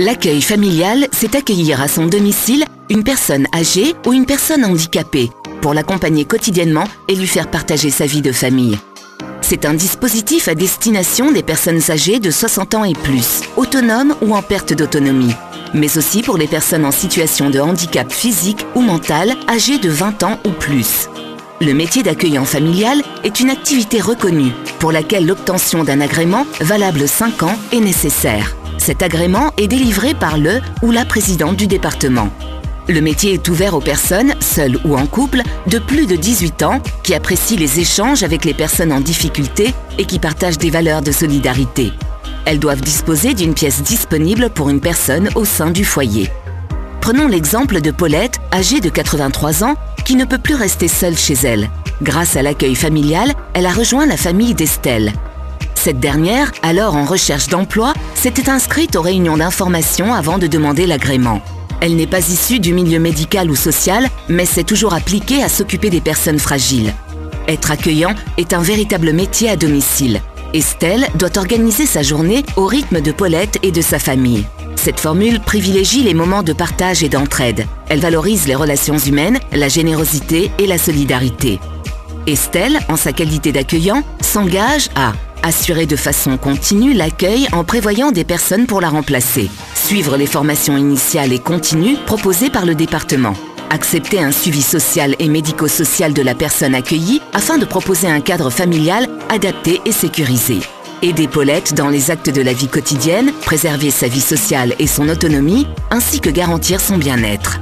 L'accueil familial, c'est accueillir à son domicile une personne âgée ou une personne handicapée pour l'accompagner quotidiennement et lui faire partager sa vie de famille. C'est un dispositif à destination des personnes âgées de 60 ans et plus, autonomes ou en perte d'autonomie, mais aussi pour les personnes en situation de handicap physique ou mental âgées de 20 ans ou plus. Le métier d'accueillant familial est une activité reconnue pour laquelle l'obtention d'un agrément valable 5 ans est nécessaire. Cet agrément est délivré par le ou la présidente du département. Le métier est ouvert aux personnes, seules ou en couple, de plus de 18 ans qui apprécient les échanges avec les personnes en difficulté et qui partagent des valeurs de solidarité. Elles doivent disposer d'une pièce disponible pour une personne au sein du foyer. Prenons l'exemple de Paulette, âgée de 83 ans, qui ne peut plus rester seule chez elle. Grâce à l'accueil familial, elle a rejoint la famille d'Estelle. Cette dernière, alors en recherche d'emploi, s'était inscrite aux réunions d'information avant de demander l'agrément. Elle n'est pas issue du milieu médical ou social, mais s'est toujours appliquée à s'occuper des personnes fragiles. Être accueillant est un véritable métier à domicile. Estelle doit organiser sa journée au rythme de Paulette et de sa famille. Cette formule privilégie les moments de partage et d'entraide. Elle valorise les relations humaines, la générosité et la solidarité. Estelle, en sa qualité d'accueillant, s'engage à assurer de façon continue l'accueil en prévoyant des personnes pour la remplacer, suivre les formations initiales et continues proposées par le département, accepter un suivi social et médico-social de la personne accueillie afin de proposer un cadre familial adapté et sécurisé, aider Paulette dans les actes de la vie quotidienne, préserver sa vie sociale et son autonomie, ainsi que garantir son bien-être.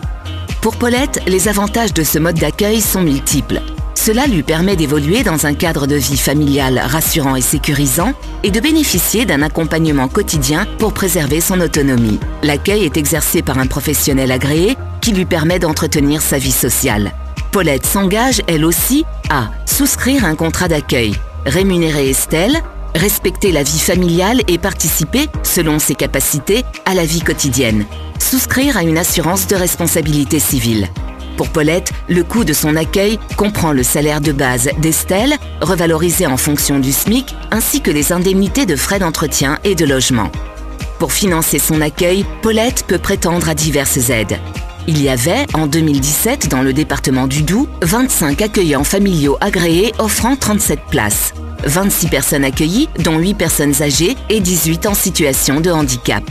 Pour Paulette, les avantages de ce mode d'accueil sont multiples. Cela lui permet d'évoluer dans un cadre de vie familiale rassurant et sécurisant et de bénéficier d'un accompagnement quotidien pour préserver son autonomie. L'accueil est exercé par un professionnel agréé qui lui permet d'entretenir sa vie sociale. Paulette s'engage, elle aussi, à souscrire un contrat d'accueil, rémunérer Estelle, respecter la vie familiale et participer, selon ses capacités, à la vie quotidienne, souscrire à une assurance de responsabilité civile. Pour Paulette, le coût de son accueil comprend le salaire de base d'Estelle, revalorisé en fonction du SMIC, ainsi que les indemnités de frais d'entretien et de logement. Pour financer son accueil, Paulette peut prétendre à diverses aides. Il y avait, en 2017, dans le département du Doubs, 25 accueillants familiaux agréés offrant 37 places. 26 personnes accueillies, dont 8 personnes âgées et 18 en situation de handicap.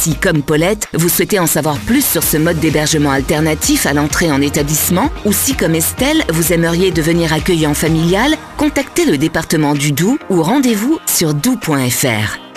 Si, comme Paulette, vous souhaitez en savoir plus sur ce mode d'hébergement alternatif à l'entrée en établissement, ou si, comme Estelle, vous aimeriez devenir accueillant familial, contactez le département du Doubs ou rendez-vous sur doubs.fr.